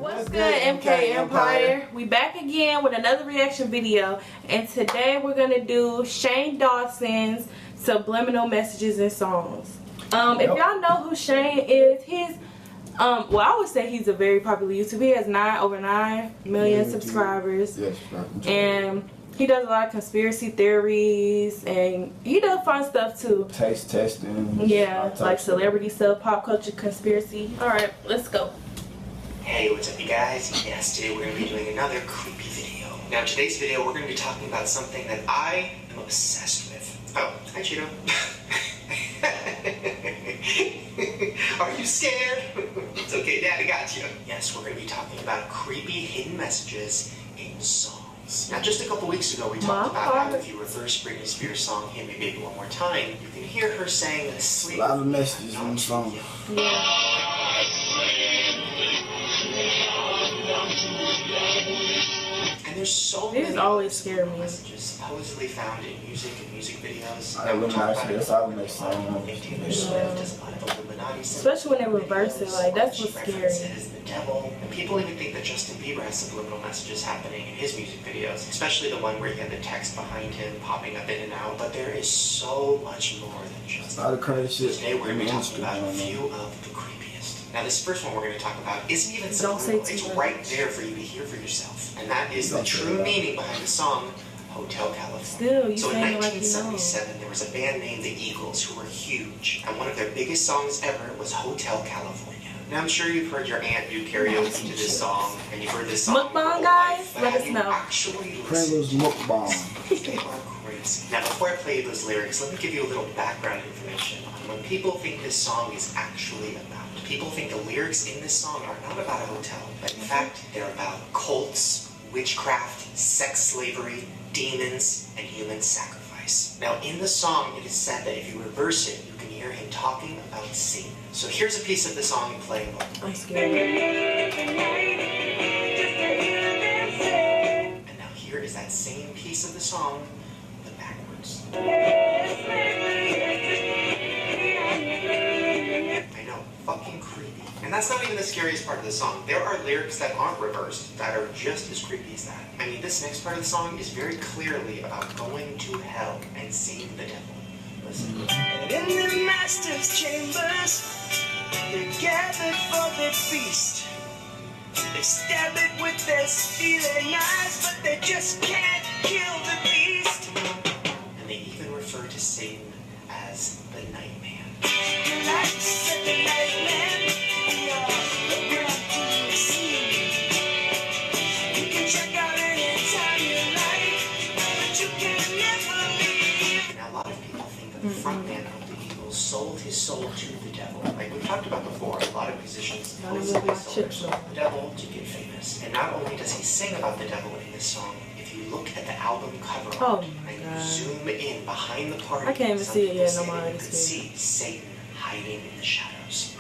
What's good, MK Empire? We back again with another reaction video, and today we're gonna do Shane Dawson's Subliminal Messages in Songs. If y'all know who Shane is, he's well, I would say he's a very popular YouTuber. He has over 9 million subscribers. Yes, and he does a lot of conspiracy theories, and he does fun stuff too. Taste testing. Yeah, like celebrity stuff, pop culture, conspiracy. All right, let's go. Hey, what's up you guys? Yes, today we're going to be doing another creepy video. Now, today's video we're going to be talking about something that I am obsessed with. Oh, hi Cheeto. Are you scared? It's okay, Daddy got you. Yes, we're going to be talking about creepy hidden messages in songs. Now, just a couple weeks ago we talked about how if you reverse Britney Spears' song Hit Me Baby One More Time, you can hear her saying sleep. A lot of messages in the song. Yeah. And there's so many always scare me. messages supposedly found in music and music videos. Especially when they reverse it, like that's what's scary. The devil. And people even think that Justin Bieber has subliminal messages happening in his music videos, especially the one where you had the text behind him popping up in and out. But there is so much more than just that. Today we're going to be talking about a few of the creepiest. Now this first one we're going to talk about isn't even subliminal. It's right there for you to hear for yourself. And that is the true meaning behind the song Hotel California. So in 1977, there was a band named the Eagles who were huge, and one of their biggest songs ever was Hotel California. Now I'm sure you've heard your aunt do karaoke to this song, and you've heard this song mukbang, guys. Let us know. Pringles mukbang. They are crazy. Now before I play those lyrics, let me give you a little background information on what people think this song is actually about. People think the lyrics in this song are not about a hotel, but in fact they're about cults, witchcraft, sex slavery, demons, and human sacrifice. Now in the song it is said that if you reverse it, you can hear him talking about Satan. So here's a piece of the song playing. I'm scared. And now here is that same piece of the song, but backwards. I know, fucking creepy. And that's not even the scariest part of the song. There are lyrics that aren't reversed that are just as creepy as that. I mean, this next part of the song is very clearly about going to hell and seeing the devil. Listen. And in the master's chambers, they're gathered for the feast. They stab it with their stealing eyes, but they just can't kill the beast. And they even refer to Satan as the Nightman. The lights at the Nightman. The frontman of the Eagles sold his soul to the devil. Like we talked about before, a lot of musicians supposedly sold their soul to the devil to get famous. And not only does he sing about the devil in this song, if you look at the album cover art and you zoom in behind the party, I can't even see it yet. No more. You can see Satan hiding in the shadows.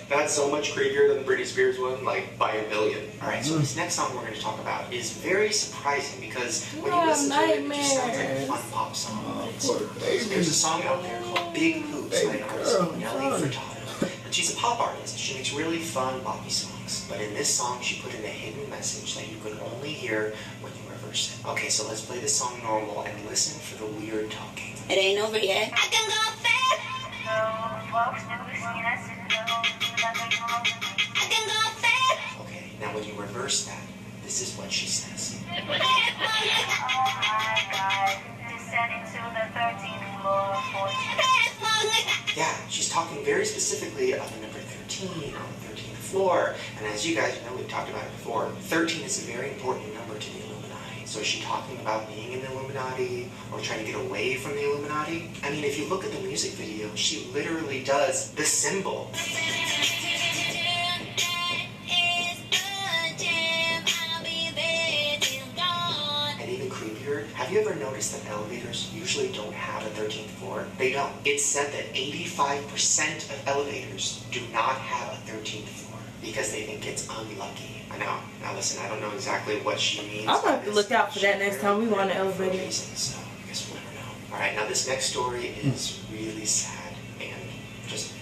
That's so much creepier than the Britney Spears one, like by a billion. Alright, so this next song we're going to talk about is very surprising because when you listen to it, it just sounds like a fun pop song. There's a song out there called Big Hoops by an artist named Nelly Furtado. And she's a pop artist. She makes really fun, poppy songs. But in this song, she put in a hidden message that you can only hear when you reverse it. Okay, so let's play this song normal and listen for the weird talking. It ain't over yet. I can go fast. I can go fast. Okay, now when you reverse that, this is what she says. Oh my God, descending to the 13th floor. Yeah, she's talking very specifically about the number 13 on the 13th floor. And as you guys know, we've talked about it before, 13 is a very important number to the Illuminati. So is she talking about being in the Illuminati or trying to get away from the Illuminati? I mean, if you look at the music video, she literally does the symbol. And even creepier, have you ever noticed that elevators usually don't have a 13th floor? They don't. It's said that 85% of elevators do not have a 13th floor because they think it's unlucky. I know. Now listen, I don't know exactly what she means. I'm going to have to look out for that next time we want an elevator. So I guess we'll never know. Alright, now this next story is really sad and just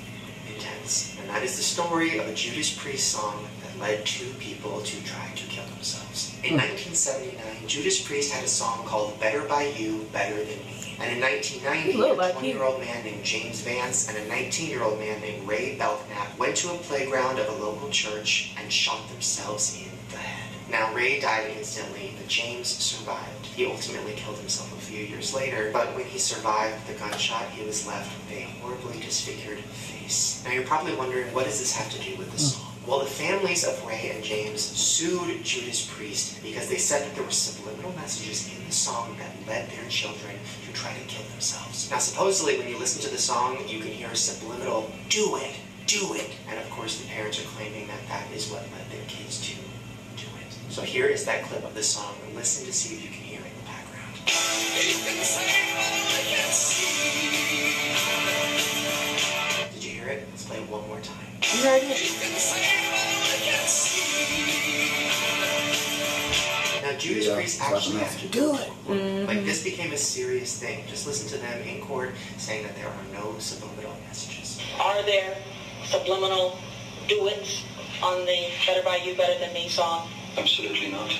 intense. Songs. And that is the story of a Judas Priest song that led two people to try to kill themselves. In 1979, Judas Priest had a song called Better by You, Better Than Me. And in 1990, a 20-year-old man named James Vance and a 19-year-old man named Ray Belknap went to a playground of a local church and shot themselves in the head. Now, Ray died instantly, but James survived. He ultimately killed himself a few years later, but when he survived the gunshot, he was left with a horribly disfigured face. Now, you're probably wondering, what does this have to do with the song? Well, the families of Ray and James sued Judas Priest because they said that there were subliminal messages in the song that led their children to try to kill themselves. Now, supposedly, when you listen to the song, you can hear a subliminal, do it, do it. And of course, the parents are claiming that that is what led their kids to do it. So here is that clip of the song, and listen to see if you can hear it in the background. Did you hear it? Let's play it one more time. You heard it? Now, Judas Priest actually has to do it. Like, this became a serious thing. Just listen to them in court saying that there are no subliminal messages. Are there subliminal duets on the Better By You, Better Than Me song? Absolutely not.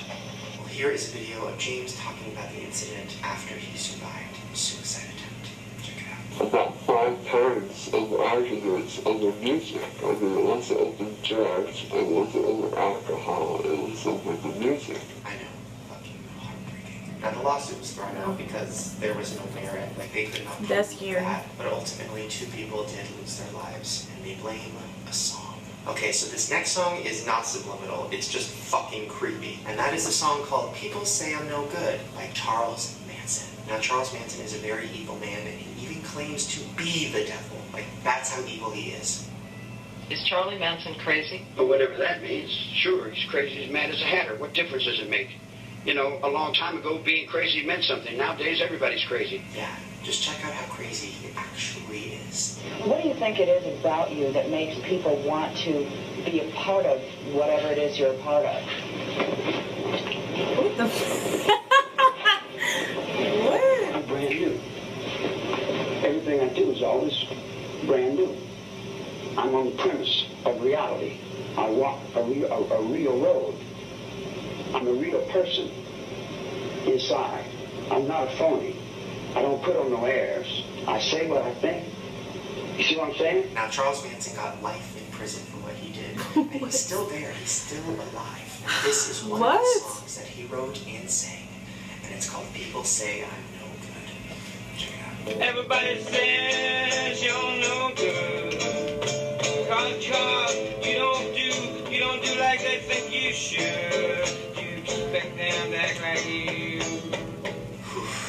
Well, here is a video of James talking about the incident after he survived his suicide attempt. Check it out. About 5 times over arguments over music. I mean, it wasn't over drugs, it wasn't over alcohol, it was over the music. I know. Fucking heartbreaking. Now, the lawsuit was thrown out because there was no merit. Like, they could not prove that. But ultimately, 2 people did lose their lives, and they blame a song. Okay, so this next song is not subliminal. It's just fucking creepy. And that is a song called People Say I'm No Good by Charles Manson. Now, Charles Manson is a very evil man, and he even claims to be the devil. Like, that's how evil he is. Is Charlie Manson crazy? But whatever that means, sure, he's crazy as mad as a hatter. What difference does it make? You know, a long time ago, being crazy meant something. Nowadays, everybody's crazy. Yeah, just check out how crazy he actually is. What do you think it is about you that makes people want to be a part of whatever it is you're a part of? What the What? I'm brand new. Everything I do is always brand new. I'm on the premise of reality. I walk a real road. I'm a real person inside. I'm not a phony. I don't put on no airs. I say what I think. You see what I'm saying? Now, Charles Manson got life in prison for what he did. And he's still there. He's still alive. And this is one of the songs that he wrote and sang. And it's called People Say I'm No Good. Check it out. Everybody says you're no good. Cause you don't do like they think you should. You expect them to act like you.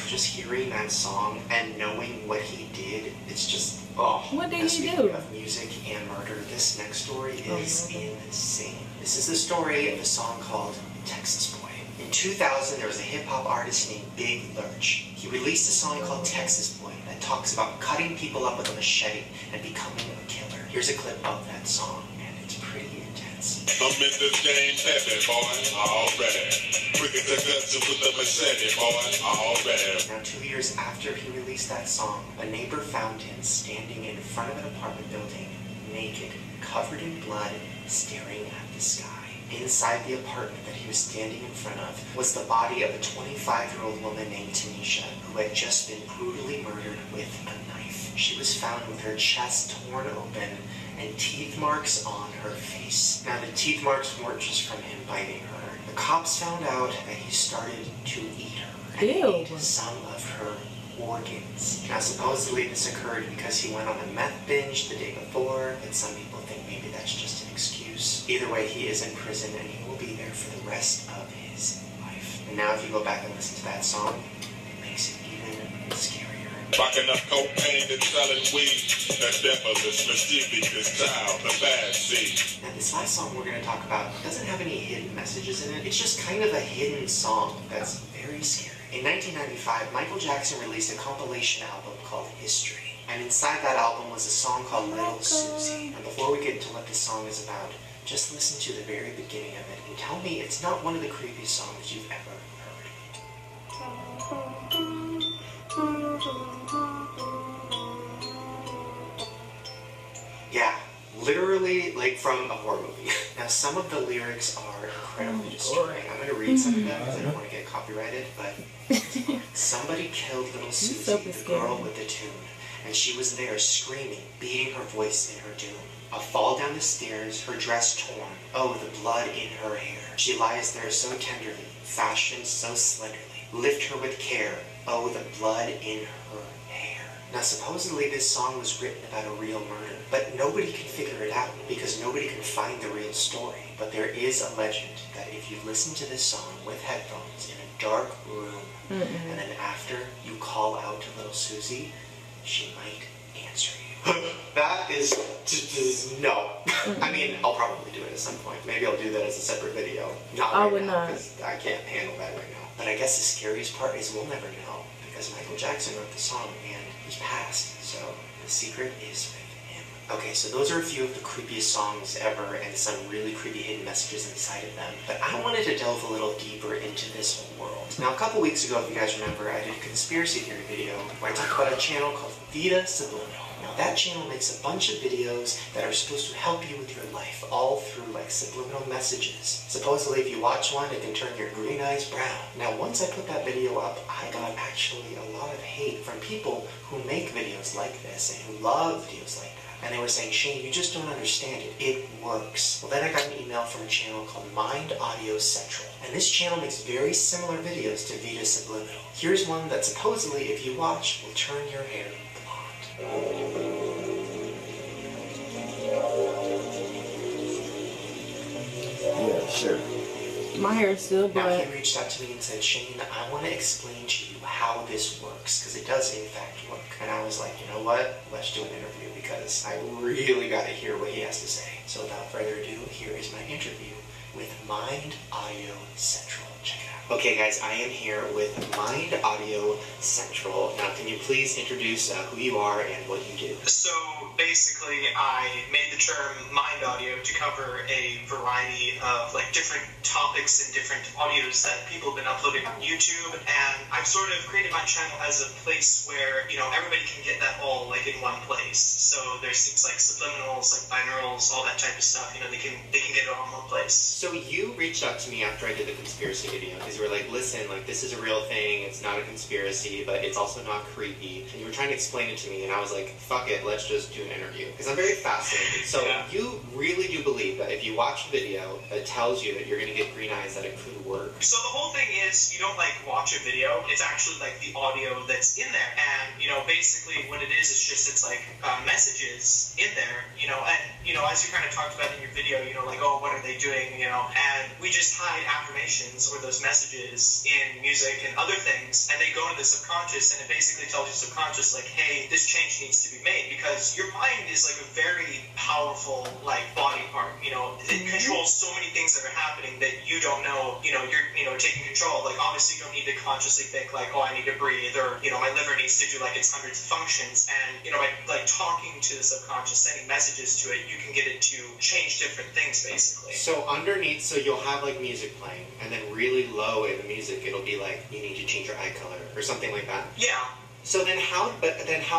Just hearing that song and knowing what he did, it's just, oh. What did he do? Of music and murder, this next story is insane. This is the story of a song called Texas Boy. In 2000, there was a hip-hop artist named Big Lurch. He released a song called Texas Boy that talks about cutting people up with a machete and becoming a killer. Here's a clip of that song, and it's pretty intense. I'm in this game heavy, boy, already. Quick as a gun with the machete, boy, already. Now, 2 years after he released that song, a neighbor found him standing in front of an apartment building, naked, covered in blood, staring at the sky. Inside the apartment that he was standing in front of was the body of a 25-year-old woman named Tanisha, who had just been brutally murdered with a knife. She was found with her chest torn open and teeth marks on her face. Now, the teeth marks weren't just from him biting her. The cops found out that he started to eat her and ate some of her organs. Now, supposedly this occurred because he went on a meth binge the day before, but some people think maybe that's just an excuse. Either way, he is in prison and he will be there for the rest of his life. And now if you go back and listen to that song, it makes it even scarier. Rocking up cocaine and selling weed. The devil is mischievous child, the bad seed. Now, this last song we're going to talk about doesn't have any hidden messages in it. It's just kind of a hidden song that's very scary. In 1995, Michael Jackson released a compilation album called History. And inside that album was a song called Little Susie. And before we get into what this song is about, just listen to the very beginning of it and tell me it's not one of the creepiest songs you've ever heard. Yeah, Literally, like from a horror movie. Now, some of the lyrics are incredibly disturbing. I'm going to read some of them because I don't want to get copyrighted, but somebody killed little Susie, the girl with the tune, and she was there screaming, beating her voice in her doom. A fall down the stairs, her dress torn, oh, the blood in her hair. She lies there so tenderly, fashioned so slenderly. Lift her with care, oh, the blood in her hair. Now, supposedly this song was written about a real murder, but nobody can figure it out because nobody can find the real story. But there is a legend that if you listen to this song with headphones in a dark room, and then after you call out to little Susie, she might answer you. That is no. I mean, I'll probably do it at some point. Maybe I'll do that as a separate video. Not right now, because I can't handle that right now. But I guess the scariest part is we'll never know, because Michael Jackson wrote the song and he passed, so the secret is with him. Okay, so those are a few of the creepiest songs ever and some really creepy hidden messages inside of them. But I wanted to delve a little deeper into this whole world. Now, a couple weeks ago, if you guys remember, I did a conspiracy theory video where I talked about a channel called Vita Subliminal. Now, that channel makes a bunch of videos that are supposed to help you with your life, all through like subliminal messages. Supposedly, if you watch one, it can turn your green eyes brown. Now, once I put that video up, I got actually a lot of hate from people who make videos like this and who love videos like that. And they were saying, Shane, you just don't understand it. It works. Well, then I got an email from a channel called Mind Audio Central. And this channel makes very similar videos to Vita Subliminal. Here's one that supposedly, if you watch, will turn your hair blonde. Yeah, sure. My hair is still Now, black. he reached out to me and said, Shane, I want to explain to you how this works, because it does in fact work. And I was like, you know what? Let's do an interview, because I really got to hear what he has to say. So without further ado, here is my interview with Mind Audio Central. Check it out. Okay, guys, I am here with Mind Audio Central. Now, can you please introduce who you are and what you do? So basically, I made the term mind audio to cover a variety of like different topics and different audios that people have been uploading on YouTube, and I've sort of created my channel as a place where, you know, everybody can get that all like in one place. So there's things like subliminals, like binaurals, all that type of stuff. You know, they can get it all in one place. So you reached out to me after I did the conspiracy video, because you were like, listen, like this is a real thing, it's not a conspiracy, but it's also not creepy, and you were trying to explain it to me, and I was like, fuck it, let's just do an interview, because I'm very fascinated. So you really do believe that if you watch a video that tells you that you're going to get green eyes, that it could work? So the whole thing is, you don't like watch a video, it's actually like the audio that's in there, and you know, basically what it is just, it's like messages in there, you know, and you know, as you kind of talked about in your video, you know, like, oh, what are they doing, you know, and we just hide affirmations or those messages in music and other things, and they go to the subconscious, and it basically tells your subconscious, like, hey, this change needs to be made, because your mind is like a very powerful, like, body part, you know, it controls so many things that are happening that you don't know, you know, you're, you know, taking control. Like, obviously you don't need to consciously think, like, oh, I need to breathe, or, you know, my liver needs to do, like, its hundreds of functions, and, you know, by, like, talking to the subconscious, sending messages to it, you can get it to change different things, basically. So underneath, so you'll have, like, music playing, and then really low in the music, it'll be like, you need to change your eye color, or something like that? Yeah. So then how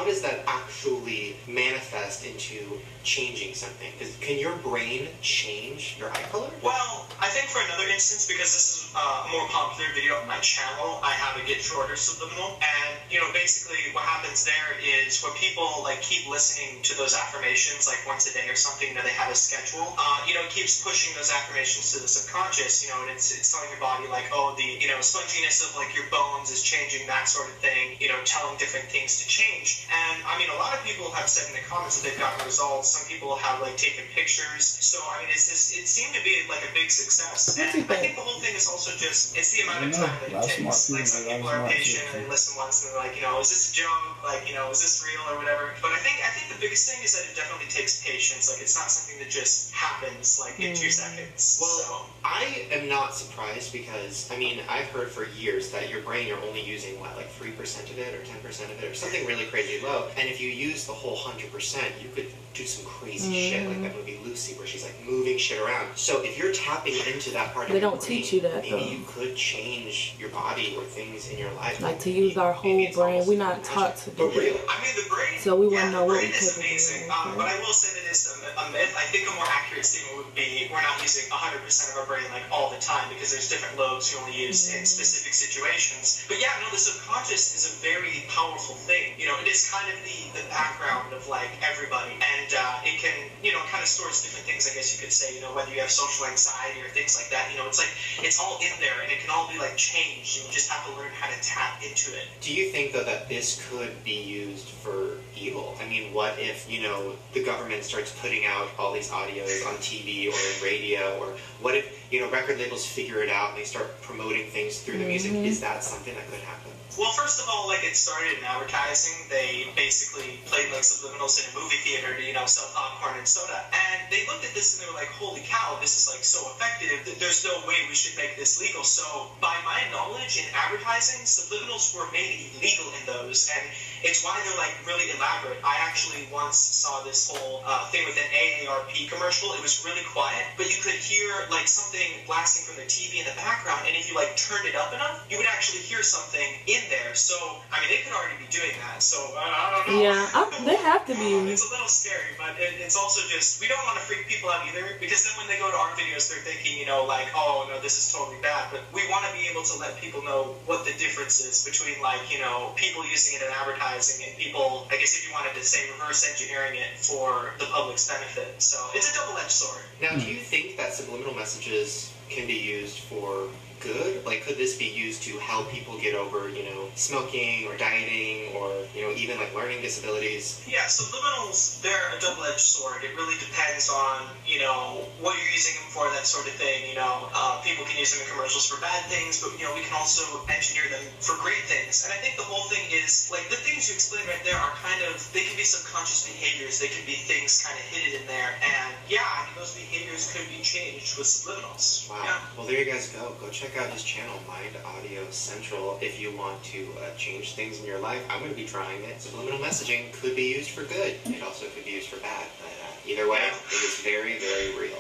does that actually manifest into changing something? Can your brain change your eye color? Well, I think for another instance, because this is a more popular video on my channel, I have a Get Shorter Subliminal, and, you know, basically what happens there is when people, like, keep listening to those affirmations, like, once a day or something, you know, they have a schedule, you know, it keeps pushing those affirmations to the subconscious, you know, and it's telling your body, like, oh, the, you know, sponginess of, like, your bones is changing, that sort of thing, you know, telling different things to change. And I mean, a lot of people have said in the comments that they've gotten results. Some people have like taken pictures. So I mean, it seemed to be like a big success. And I think the whole thing is also just, it's the amount of time that it takes. Like, some people are patient and they listen once and they're like, you know, is this a joke? Like, you know, is this real or whatever? But I think the biggest thing is that it definitely takes patience. Like, it's not something that just happens like in 2 seconds. Well, so I am not surprised, because I mean, I've heard for years that your brain, you're only using what, like 3% of it or 10%? of it or something really crazy low. And if you use the whole 100%, you could do some crazy shit, like that movie Lucy, where she's like moving shit around. So if you're tapping into that part of They your don't brain, teach you that, maybe though. you could change your body or things in your life. Like to use our whole brain. We're not taught to do it. I mean, the brain. So we wouldn't know what we brain is could amazing. do. But I will say that it's a myth. I think a more accurate statement would be we're not using 100% of our brain like all the time because there's different lobes you only use in specific situations. But yeah, no, the subconscious is a very powerful thing. You know, it is kind of the background of like everybody, and it can, you know, kind of stores different things. I guess you could say, you know, whether you have social anxiety or things like that. You know, it's like it's all in there, and it can all be like changed. And you just have to learn how to tap into it. Do you think though that this could be used for evil? I mean, what if, you know, the government starts putting out all these audios on TV or in radio, or what if, you know, record labels figure it out and they start promoting things through the music? Is that something that could happen? Well, first of all, like it started in advertising. They basically played like subliminals in a movie theater to, you know, sell popcorn and soda. And they looked at this and they were like, holy cow, this is like so effective. There's no way we should make this legal. So by my knowledge in advertising, subliminals were made illegal in those. And it's why they're like really elaborate. I actually once saw this whole thing with an AARP commercial. It was really quiet, but you could hear like something blasting from the TV in the background. And if you like turned it up enough, you would actually hear something in there. So, I mean, they could already be doing that. So, I don't know. Yeah, they have to be. It's a little scary, but it's also just, we don't want to freak people out either, because then when they go to our videos, they're thinking, you know, like, oh, no, this is totally bad. But we want to be able to let people know what the difference is between, like, you know, people using it in advertising and people, I guess if you wanted to say, reverse engineering it for the public's benefit. So, it's a double-edged sword. Now, do you think that subliminal messages can be used for good? Like, could this be used to help people get over, you know, smoking or dieting or, you know, even like learning disabilities? Yeah, subliminals, they're a double-edged sword. It really depends on, you know, what you're using them for, that sort of thing. You know, people can use them in commercials for bad things, but, you know, we can also engineer them for great things. And I think the whole thing is, like, the things you explained right there are kind of, they can be subconscious behaviors. They can be things kind of hidden in there. And, yeah, I mean, those behaviors could be changed with subliminals. Wow. Yeah. Well, there you guys go. Go check out his channel, Mind Audio Central, if you want to change things in your life. I'm going to be trying it. Subliminal messaging could be used for good. It also could be used for bad. But either way, it is very, very real.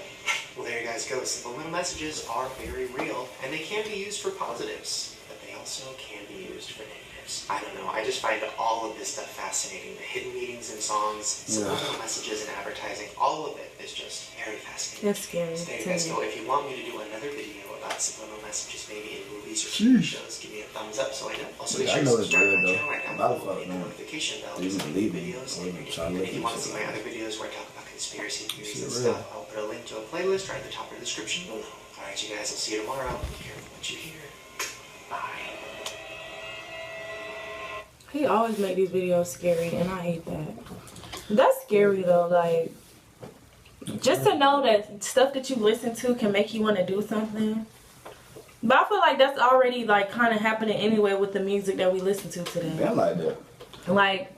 Well, there you guys go. Subliminal messages are very real, and they can be used for positives, but they also can be used for negatives. I don't know. I just find all of this stuff fascinating. The hidden meanings in songs, subliminal messages in advertising, all of it is just very fascinating. That's scary. So there you guys go. If you want me to do another video about subliminal messages, maybe in movies or TV shows, give me a thumbs up so I know. Also, make sure to subscribe to my channel right now. Hit the notification bell to see new videos. And if you want to see my other videos where I talk about conspiracy theories and stuff, I'll put a link to a playlist right at the top of the description below. Alright, you guys, I'll see you tomorrow. Be careful what you hear. Bye. He always make these videos scary, and I hate that. That's scary though, like, just to know that stuff that you listen to can make you want to do something. But I feel like that's already like kind of happening anyway with the music that we listen to today. Been like that. Like,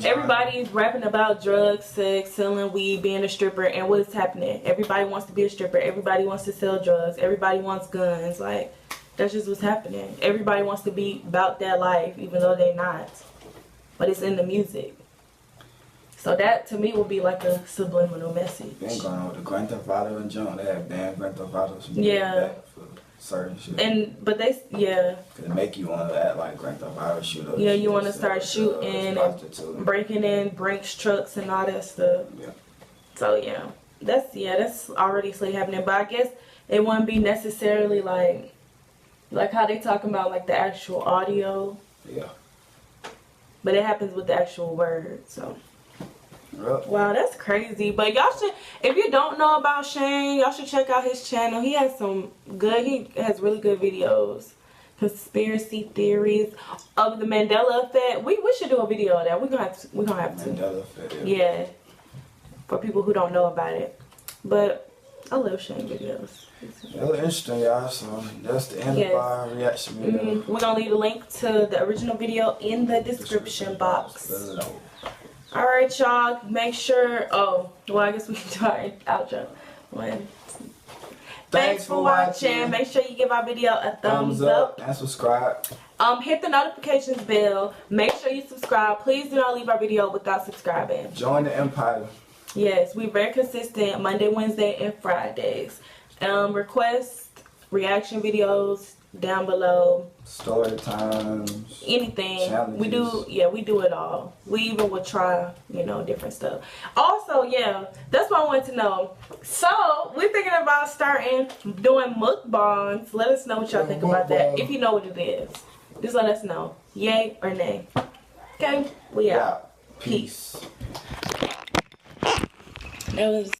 everybody's rapping about drugs, sex, selling weed, being a stripper, and what is happening? Everybody wants to be a stripper. Everybody wants to sell drugs. Everybody wants guns. Like, that's just what's happening. Everybody wants to be about that life, even though they're not. But it's in the music. So that, to me, would be like a subliminal message. Been going on with the Grand Theft Auto and John. They have damn Grand Theft Auto. Yeah. For certain shit. But they, yeah. Cause it make you want to act like Grand Theft Auto shooter. Yeah, you want to start shooting and breaking in Brinks trucks and all that stuff. Yeah. So yeah, that's already slowly happening. But I guess it wouldn't be necessarily like how they talking about like the actual audio. Yeah. But it happens with the actual words. So. Yep. Wow, that's crazy. But y'all should, if you don't know about Shane, y'all should check out his channel. He has he has really good videos. Conspiracy theories of the Mandela effect. We should do a video of that. We're gonna have to. Mandela effect. Yeah. For people who don't know about it. But I love Shane videos. That was interesting, y'all. So that's the end of our reaction video. We're gonna leave a link to the original video in the description box. Alright, y'all, make sure, I guess we can do our outro. Thanks for watching. Make sure you give our video a thumbs up. And subscribe. Hit the notifications bell. Make sure you subscribe. Please do not leave our video without subscribing. Join the empire. Yes, we're very consistent Monday, Wednesday, and Fridays. Request reaction videos down below. Story times. Anything. Challenges. We do, yeah, we do it all. We even will try, you know, different stuff. Also, yeah, that's what I wanted to know. So, we're thinking about starting doing mukbangs. Let us know what y'all think about that. If you know what it is. Just let us know. Yay or nay. Okay? We out. Peace. That was